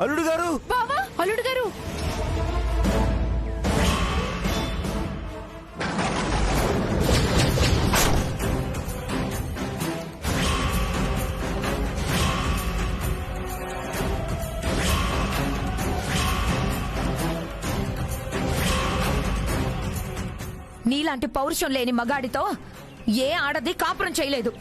అల్లుడు గారు, బావా, అల్లుడు గారు. నీలాంటి పౌరుషం లేని మగాడితో ఏ ఆడది కాపురం చేయలేదు.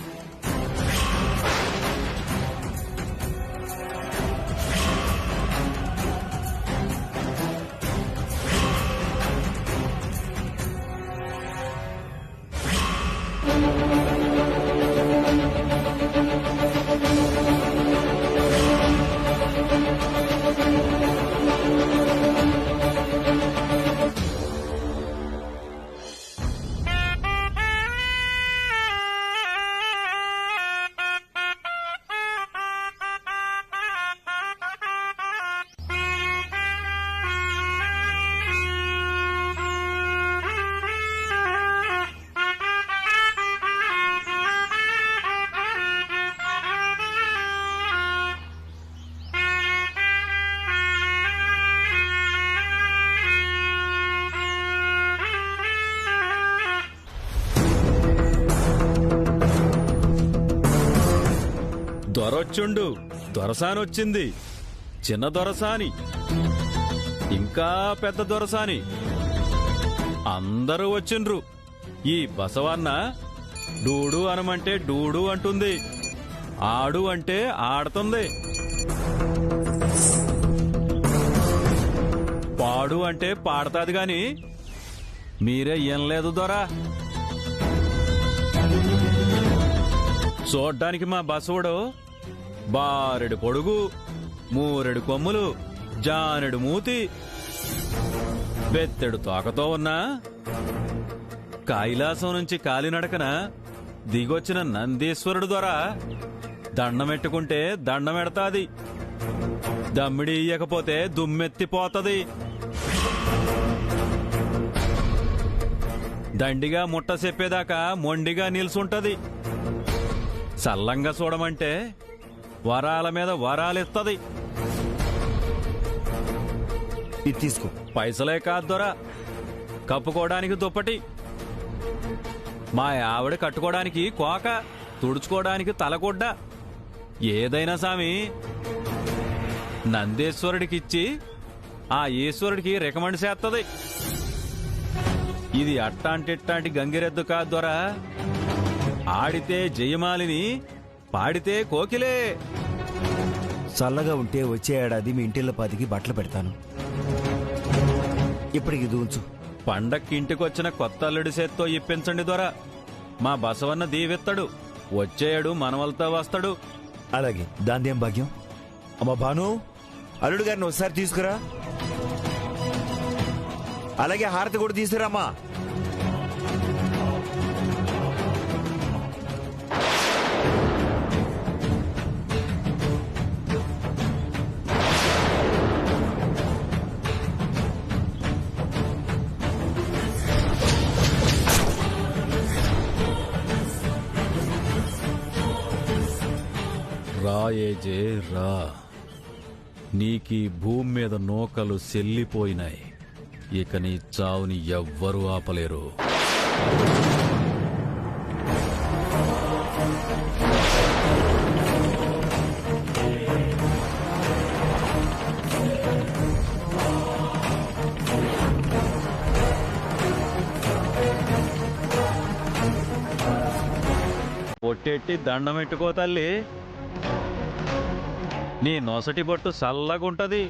దొరొచ్చుండు, దొరసానొచ్చింది. చిన్న దొరసాని, ఇంకా పెద్ద దొరసాని, అందరూ వచ్చిండ్రు. ఈ బసవన్న డూడు అనమంటే డూడు అంటుంది, ఆడు అంటే ఆడుతుంది, పాడు అంటే పాడతాది గాని మీరే ఏం లేదు దొరా. చూడ్డానికి మా బసవుడు బారెడు పొడుగు, మూరెడు కొమ్ములు, జానెడు మూతి, బెత్తెడు తోకతో ఉన్నా కైలాసం నుంచి కాలినడకన దిగొచ్చిన నందీశ్వరుడు ద్వారా దండమెట్టుకుంటే దండమెడతాది, దమ్మిడి ఇయ్యకపోతే దుమ్మెత్తిపోతది. దండిగా ముట్ట చెప్పేదాకా మొండిగా నిల్సుంటది. సల్లంగా చూడమంటే వరాల మీద వరాలిస్తది. ఇది తీసుకో. పైసలే కాదు దొరా, కప్పుకోవడానికి దుప్పటి, మా ఆవిడ కట్టుకోవడానికి కోక, తుడుచుకోవడానికి తలకొడ్డ, ఏదైనా సామి నందేశ్వరుడికిచ్చి ఆ ఈశ్వరుడికి రికమెండ్ చేస్తది. ఇది అట్టాంటిట్టాంటి గంగిరెద్దు కాదు దొరా, ఆడితే జయమాలిని, పాడితే కోకిలే. చల్లగా ఉంటే వచ్చే ఏడాది మీ ఇంటిలో 10కి బట్టలు పెడతాను. ఇప్పటికి ఇది ఉంచు. పండక్కి ఇంటికొచ్చిన కొత్త అల్లుడి చేత్తో ఇప్పించండి దొరా, మా బసవన్న దీవెత్తడు, వచ్చేయడు మనవలతో వస్తాడు. అలాగే, దాందేం భాగ్యం. అమ్మ భాను, అల్లుడు గారిని ఒకసారి తీసుకురా. అలాగే హారతి కూడా తీసుకురామ్మా. రాయేజే రా, నీకీ భూమి మీద నూకలు సెల్లిపోయినాయి. ఇక నీ చావుని ఎవ్వరూ ఆపలేరు. పొట్టెట్టి దండమెట్టుకో తల్లి, నీ నొసటి బొట్టు చల్లగుంటది.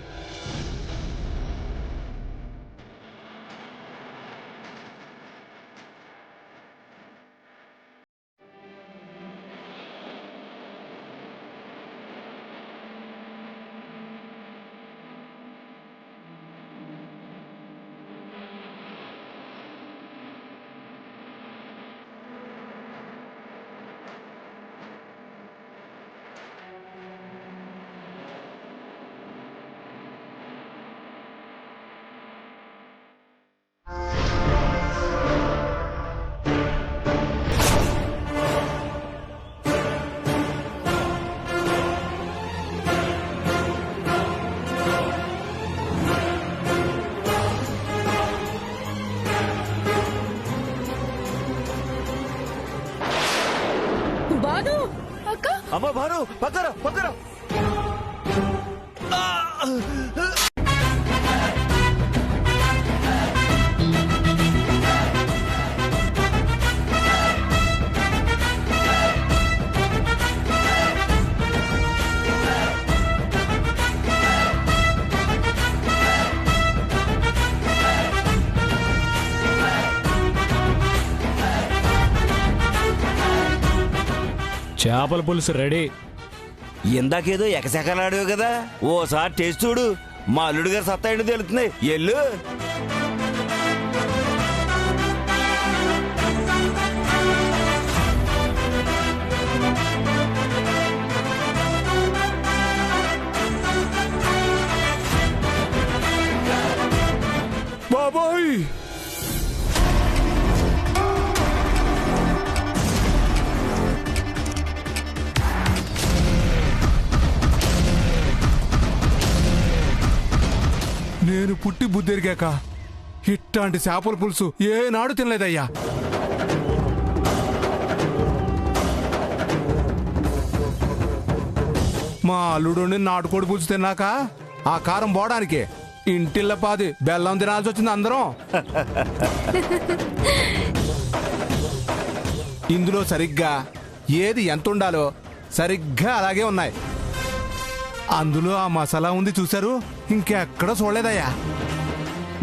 బాను అక్క అమ్మ భాను పక్కరా పక్కరా. చేపల పులుసు రెడీ. ఇందాకేదో ఎకసెకలాడావు కదా, ఓసారి టేస్ట్ చూడు. మా అల్లుడు గారు సత్తా ఏంటో తెలుస్తుంది. ఎల్లు. బాబాయ్ నేను పుట్టి బుద్ధిరిగాక ఇట్లాంటి చేపల పులుసు ఏనాడు తినలేదయ్యా. మా అల్లుడు నాటుకోడి పులుసు తిన్నాక ఆ కారం పోవడానికి ఇంటిల్ల పాది బెల్లం తినాల్సి వచ్చింది అందరం. ఇందులో సరిగ్గా ఏది ఎంత ఉండాలో సరిగ్గా అలాగే ఉన్నాయి. అందులో ఆ మసాలా ఉంది చూశారు, ఇంకెక్కడ చూడలేదయ్యా.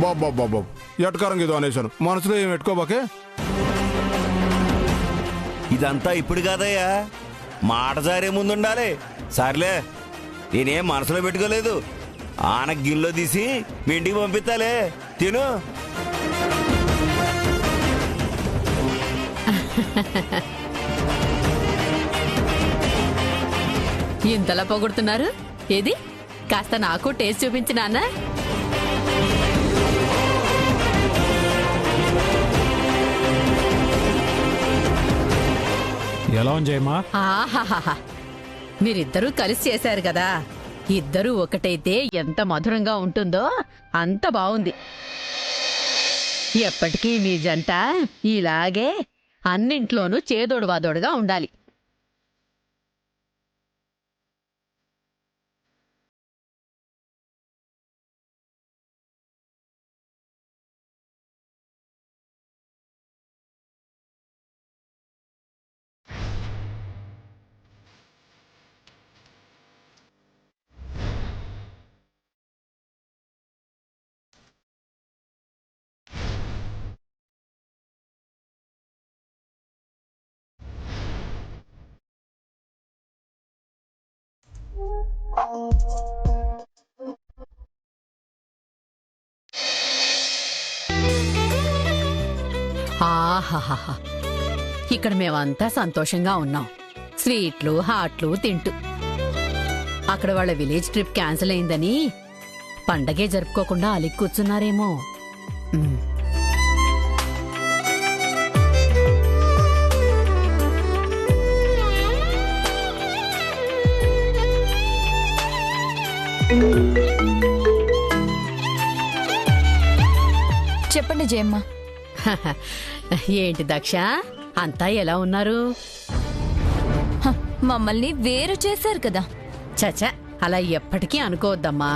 బాబు ఎటకారం ఏదో అనేసాను, మనసులో ఏం పెట్టుకోబాకే. ఇదంతా ఇప్పుడు కాదయ్యా, మాట జారే ముందుండాలి. సర్లే, నేనేం మనసులో పెట్టుకోలేదు. ఆన గిన్నెలో తీసి మీ ఇంటికి పంపిస్తాలే, తిను. ఇంతలా పొగుడుతున్నారు, ఏది కాస్త నాకు టేస్ట్ చూపించు నాన్న. ఎలా ఉంది జయమ్మా? ఆహాహాహా, మీరిద్దరూ కలిసి చేశారు కదా, ఇద్దరూ ఒకటైతే ఎంత మధురంగా ఉంటుందో అంత బావుంది. ఎప్పటికీ మీ జంట ఇలాగే అన్నింట్లోనూ చేదోడు వాదోడుగా ఉండాలి. ఆహాహాహా, ఇక్కడ మేమంతా సంతోషంగా ఉన్నాం, స్వీట్లు హాట్లు తింటూ. అక్కడ వాళ్ళ విలేజ్ ట్రిప్ క్యాన్సిల్ అయిందని పండగే జరుపుకోకుండా అలిగి కూర్చున్నారేమో. చెప్పండి జయమ్మ. ఏంటి దక్ష, అంతా ఎలా ఉన్నారు? మమ్మల్ని వేరు చేశారు కదా. చచ, అలా ఎప్పటికీ అనుకోవద్దమ్మా.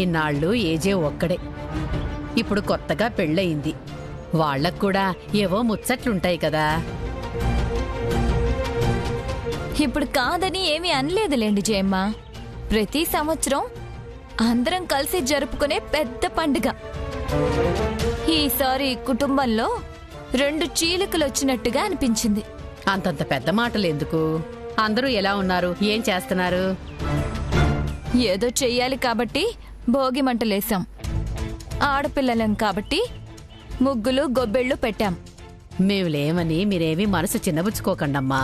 ఇన్నాళ్ళు ఏజే ఒక్కడే, ఇప్పుడు కొత్తగా పెళ్ళయింది, వాళ్ళకు కూడా ఏవో ముచ్చట్లుంటాయి కదా. ఇప్పుడు కాదని ఏమీ అనలేదులేండి జయమ్మ. ప్రతి సంవత్సరం అందరం కలిసి జరుపుకునే పెద్ద పండుగ. ఈసారి కుటుంబంలో 2 చీలికలు వచ్చినట్టుగా అనిపించింది. అంతంత పెద్ద మాటలు ఎందుకు? అందరూ ఎలా ఉన్నారు, ఏం చేస్తున్నారు? ఏదో చెయ్యాలి కాబట్టి భోగి మంటలేసాం, ఆడపిల్లలం కాబట్టి ముగ్గులు గొబ్బెళ్ళు పెట్టాం. మేము లేమని మీరేమీ మనసు చిన్నబుచ్చుకోకండమ్మా.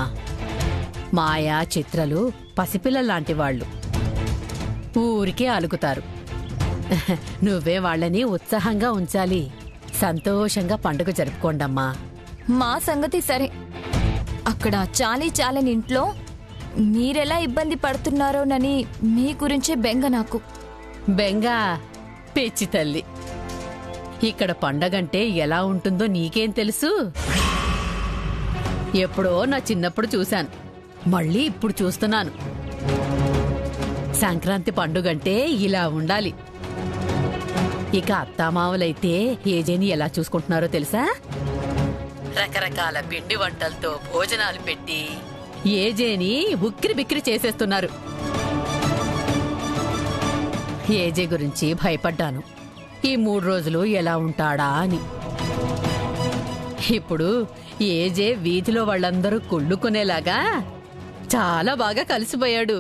మాయా చిత్రలు పసిపిల్లలాంటి వాళ్ళు, ఊరికే అలుగుతారు. నువ్వే వాళ్ళని ఉత్సాహంగా ఉంచాలి. సంతోషంగా పండుగ జరుపుకోండమ్మా. మా సంగతి సరే, అక్కడ చాలని ఇంట్లో మీరెలా ఇబ్బంది పడుతున్నారోనని మీ గురించే బెంగ నాకు. బెంగా పిచ్చి తల్లి, ఇక్కడ పండగంటే ఎలా ఉంటుందో నీకేం తెలుసు? ఎప్పుడో నా చిన్నప్పుడు చూశాను, మళ్ళీ ఇప్పుడు చూస్తున్నాను. సంక్రాంతి పండుగంటే ఇలా ఉండాలి. ఇక అత్తామావలైతే ఏజేని ఎలా చూసుకుంటున్నారో తెలుసా? రకరకాల పిండి వంటలతో భోజనాలు పెట్టి ఏజేని ఉక్కిరి బిక్కిరి చేసేస్తున్నారు. ఏజే గురించి భయపడ్డాను, ఈ 3 రోజులు ఎలా ఉంటాడా అని. ఇప్పుడు ఏజే వీధిలో వాళ్ళందరూ కుళ్ళుకునేలాగా చాలా బాగా కలిసిపోయాడు.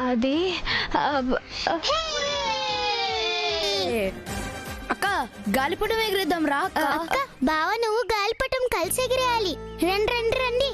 అది అక్క గాలిపటం ఎగిరేద్దాం రా అక్క బావ నువ్వు గాలిపటం కలిసి ఎగిరేయాలి. రండి రండి రండి.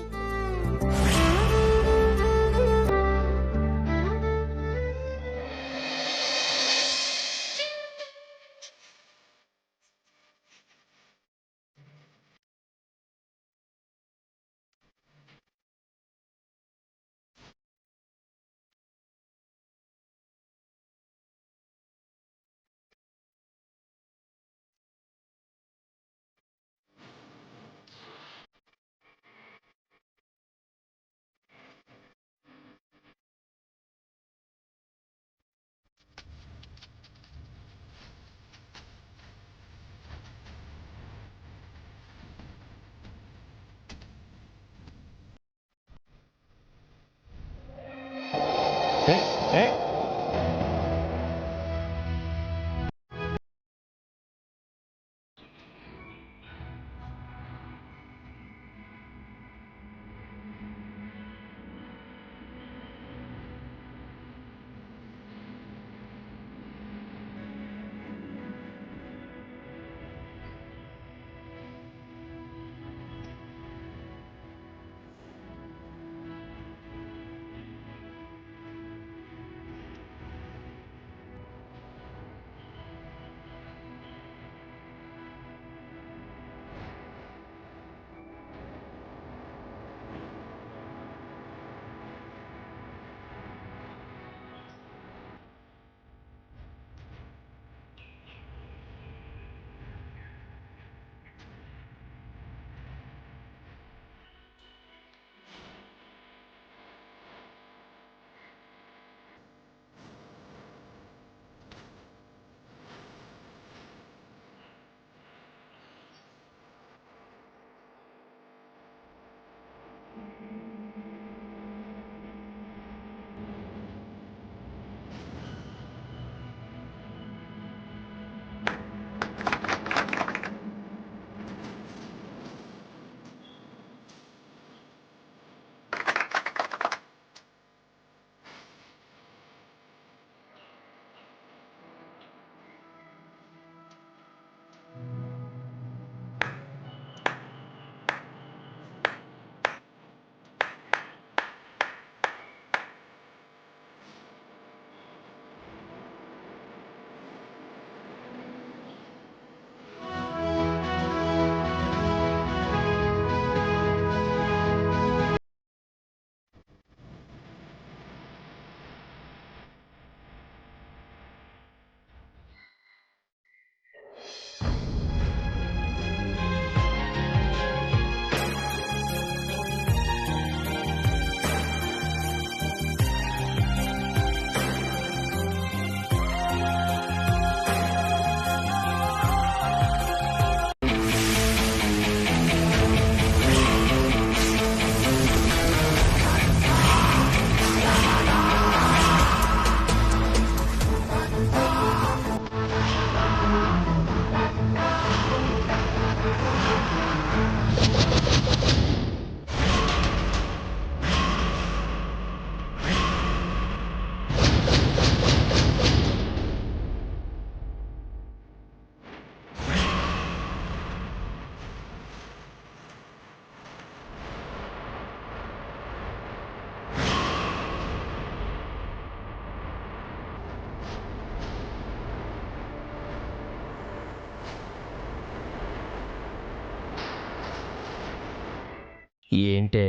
ఏంటే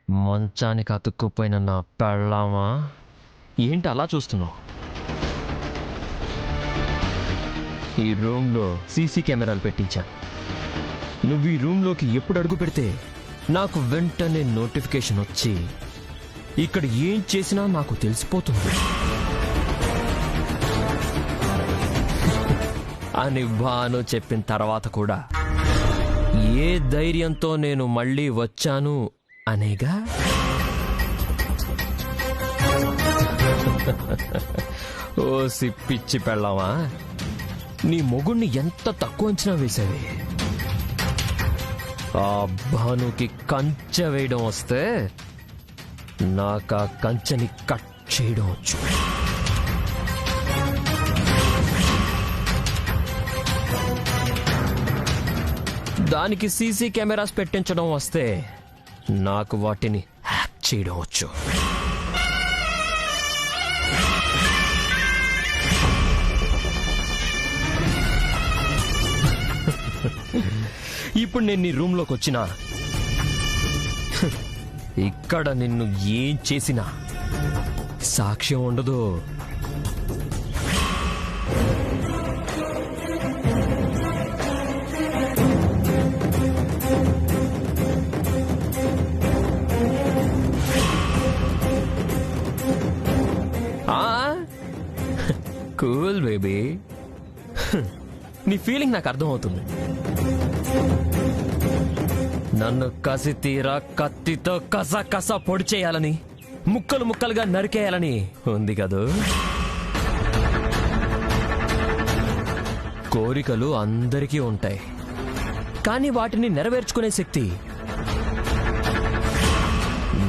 మంచానికి అతుక్కుపోయిన నా పెళ్ళామా? ఏంటి అలా చూస్తున్నావు? ఈ రూమ్లో సీసీ కెమెరాలు పెట్టించా. నువ్వు ఈ రూమ్లోకి ఎప్పుడు అడుగు పెడితే నాకు వెంటనే నోటిఫికేషన్ వచ్చి ఇక్కడ ఏం చేసినా నాకు తెలిసిపోతుంది అని భాను చెప్పిన తర్వాత కూడా ఏ ధైర్యంతో నేను మళ్ళీ వచ్చాను అనేగా. ఓ సిప్పిచ్చి పెళ్ళామా, నీ మొగుణ్ణి ఎంత తక్కువ అంచనా వేశావి? ఆ భానుకి కంచె వేయడం వస్తే నాకు ఆ కంచెని కట్ చేయడం వచ్చు. దానికి సీసీ కెమెరాస్ పెట్టించడం వస్తే నాకు వాటిని హ్యాక్ చేయడం వచ్చు. ఇప్పుడు నేను నీ రూమ్లోకి వచ్చినా ఇక్కడ నిన్ను ఏం చేసినా సాక్ష్యం ఉండదు. కూల్ బేబీ, నీ ఫీలింగ్ నాకు అర్థమవుతుంది. నన్ను కసి తీరా కత్తితో కస కస పొడి చేయాలని, ముక్కలు ముక్కలుగా నరికేయాలని ఉంది కదూ. కోరికలు అందరికీ ఉంటాయి, కానీ వాటిని నెరవేర్చుకునే శక్తి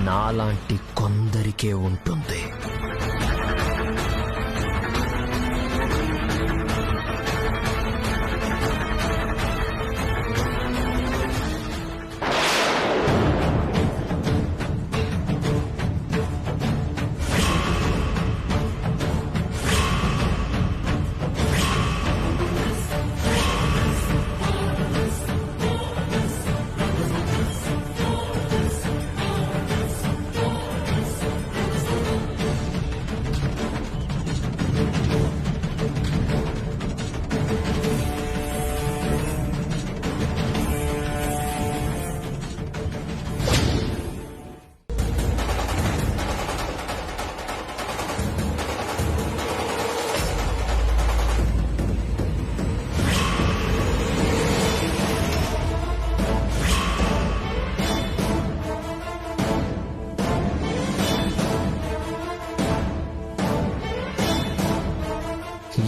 నాలాంటి కొందరికే ఉంటుంది.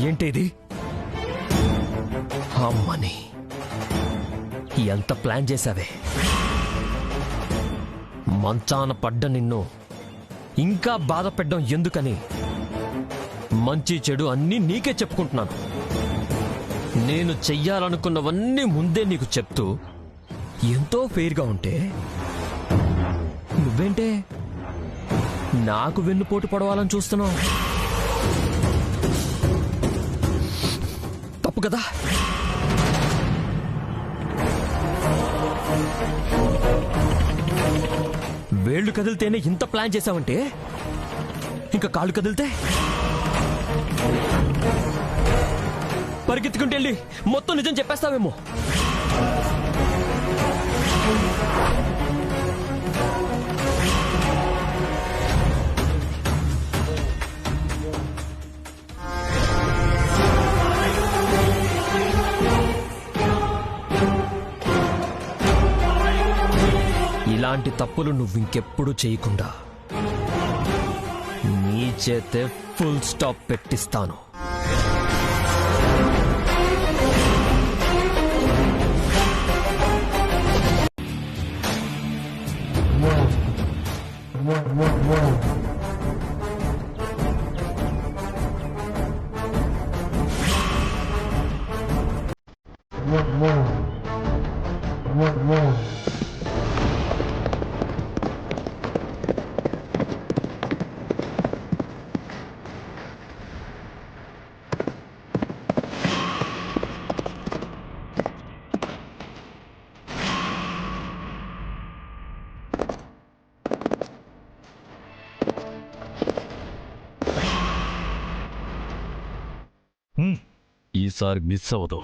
ఏంటిది? అమ్మని ఎంత ప్లాన్ చేశావే? మంచాన పడ్డ నిన్ను ఇంకా బాధ పెట్టడం ఎందుకని మంచి చెడు అన్నీ నీకే చెప్పుకుంటున్నాను. నేను చెయ్యాలనుకున్నవన్నీ ముందే నీకు చెప్తూ ఎంతో ఫెయిర్గా ఉంటే నువ్వేంటే నాకు వెన్నుపోటు పడవాలని చూస్తున్నావు? తప్పు కదా. వేళ్లు కదిలితేనే ఇంత ప్లాన్ చేశావంటే ఇంకా కాళ్ళు కదిలితే పరిగెత్తుకుంటూ వెళ్ళి మొత్తం నిజం చెప్పేస్తావేమో. ఇలాంటి తప్పులు నువ్వింకెప్పుడు చేయకుండా నీ చేతే ఫుల్ స్టాప్ పెట్టిస్తాను. ఈసారి మిస్ అవ్వదు.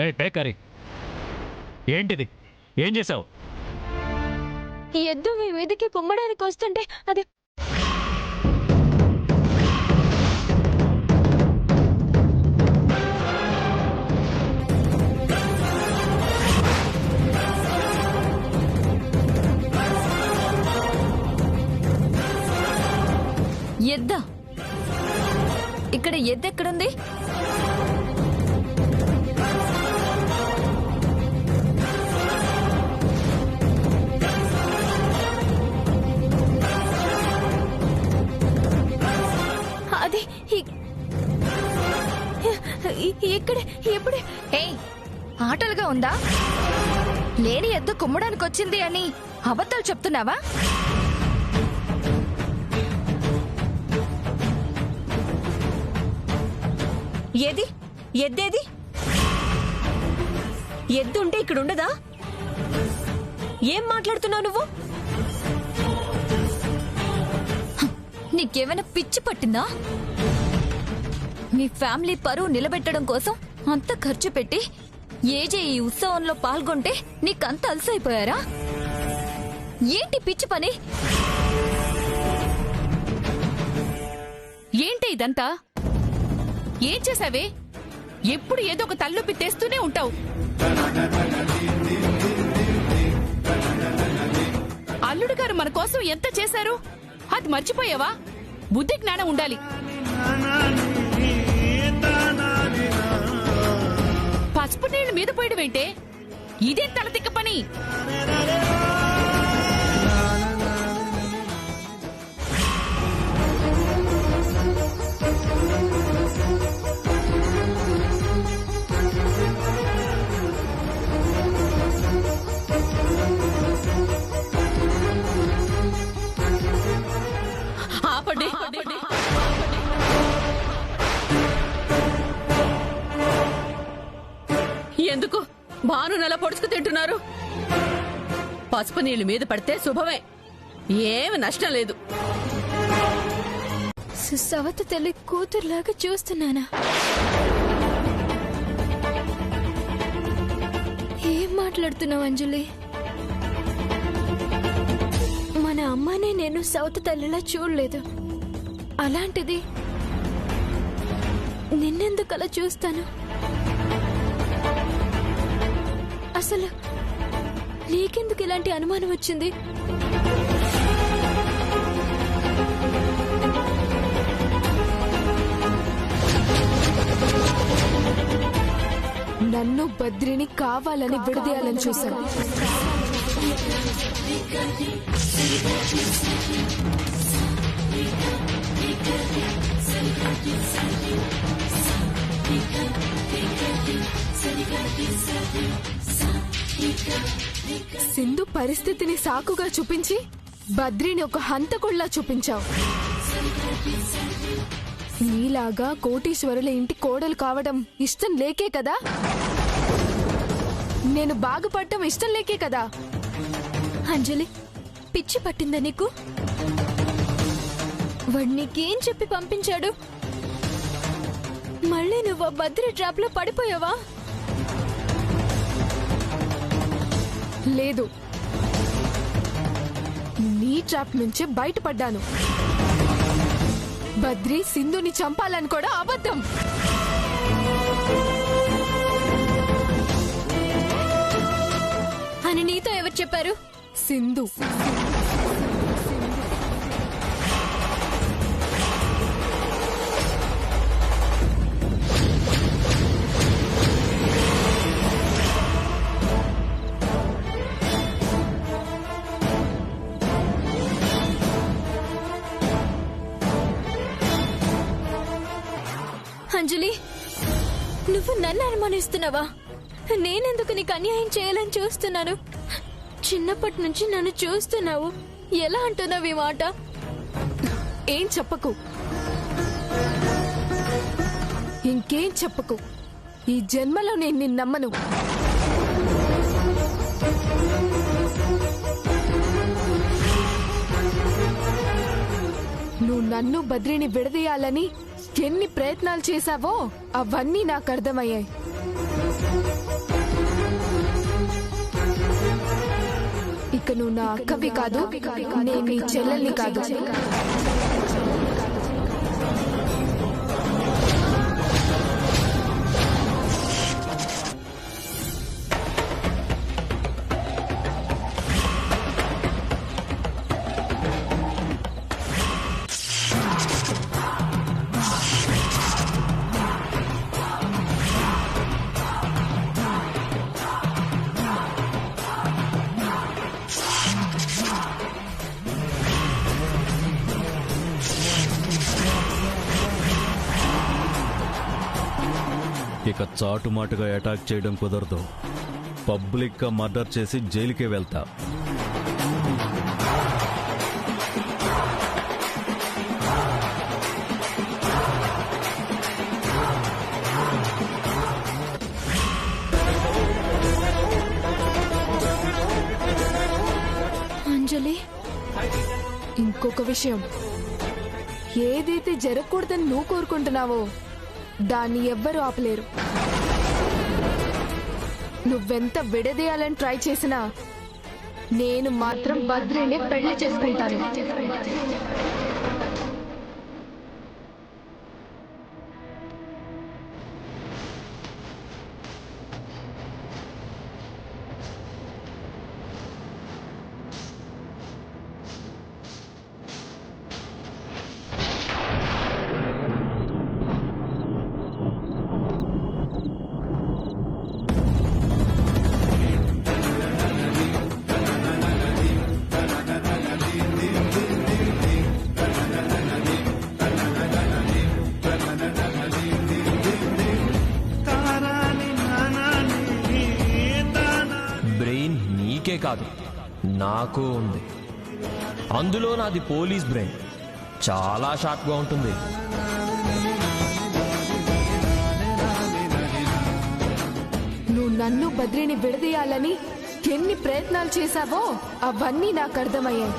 ఏ బేకరీ, ఏంటిది? ఏం చేసావు? ఈ ఎద్దు మీ మీదకి కుమ్మడానికి వస్తుంటే అది ఎద్దా? ఇక్కడ ఎద్దెక్కడుంది? అది ఇక్కడ ఎప్పుడు? ఏయ్, ఆటలుగా ఉందా? లేని ఎద్దు కుమ్మడానికి వచ్చింది అని అబద్ధాలు చెప్తున్నావా? ఏది ఎద్దేది? ఎద్దు ఉంటే ఇక్కడ ఉండదా? ఏం మాట్లాడుతున్నావు నువ్వు? నీకేమైనా పిచ్చి పట్టిందా? మీ ఫ్యామిలీ పరువు నిలబెట్టడం కోసం అంత ఖర్చు పెట్టి ఏజే ఈ ఉత్సవంలో పాల్గొంటే నీకంత అలసైపోయారా? ఏంటి పిచ్చి పని? ఏంటి ఇదంతా? ఏం చేసావే? ఎప్పుడు ఏదో ఒక తలనొప్పి తెస్తూనే ఉంటావు. అల్లుడు గారు మన కోసం ఎంత చేశారు, అది మర్చిపోయావా? బుద్ధి జ్ఞానం ఉండాలి. పసుపు నీళ్లు మీద పోయడమేంటే? ఇదేం తలతిక్క పని? ఆపండి. ఎందుకు భాను నెల పొడుచుకు తింటున్నారు? పసుపు నీళ్లు మీద పడితే శుభమే, ఏమి నష్టం లేదు. సవత తల్లి కూతురులాగా చూస్తున్నానా? ఏం మాట్లాడుతున్నావు అంజలి? మన అమ్మనే నేను సవత తల్లిలా చూడలేదు. అలాంటిది నిన్నెందుకు అలా చూస్తాను? అసలు నీకెందుకు ఇలాంటి అనుమానం వచ్చింది? నన్ను బద్రిని కావాలని విడదీయాలని చూశాను. సింధు పరిస్థితిని సాకుగా చూపించి బద్రిని ఒక హంతకుళ్లా చూపించావు. నీలాగా కోటీశ్వరుల ఇంటి కోడలు కావడం ఇష్టం లేకే కదా? నేను బాగుపడటం ఇష్టం లేకే కదా? అంజలి, పిచ్చి పట్టిందా నీకు? వాడు నీకేం చెప్పి పంపించాడు? మళ్ళీ నువ్వు ఆ బద్రి ట్రాప్ లో పడిపోయావా? లేదు, నీ ట్రాప్ నుంచే బయటపడ్డాను. బద్రి సింధుని చంపాలని కూడా అబద్ధం. అని నీతో ఎవరు చెప్పారు? సింధు. అంజలి, నువ్వు నన్ను అనుమానిస్తున్నావా? నేనెందుకు నీకు అన్యాయం చేయాలని చూస్తున్నాను? చిన్నప్పటి నుంచి నన్ను చూస్తున్నావు, ఎలా అంటున్నావు ఈ మాట? ఏం చెప్పకు, ఇంకేం చెప్పకు. ఈ జన్మలో నేను నిన్ను నమ్మను. నువ్వు నన్ను బద్రిని విడదీయాలని ఎన్ని ప్రయత్నాలు చేశావో అవన్నీ నాకు అర్థమయ్యాయి. ఇక నువ్వు నా అక్కవి కాదు, నేను నీ చెల్లెల్ని కాదు. ఇక చాటుమాటుగా అటాక్ చేయడం కుదరదు. పబ్లిక్ గా మర్డర్ చేసి జైలుకే వెళ్తా. అంజలి, ఇంకొక విషయం, ఏదైతే జరగకూడదని నువ్వు కోరుకుంటున్నావో దాన్ని ఎవ్వరూ ఆపలేరు. నువ్వెంత విడదీయాలని ట్రై చేసినా నేను మాత్రం బద్రిని పెళ్లి చేసుకుంటాను. కాదు, నాకు ఉంది. అందులో నాది పోలీస్ బ్రెయిన్, చాలా షార్ప్గా ఉంటుంది. నువ్వు నన్ను బద్రిని విడదీయాలని ఎన్ని ప్రయత్నాలు చేశావో అవన్నీ నాకు అర్థమయ్యాయి.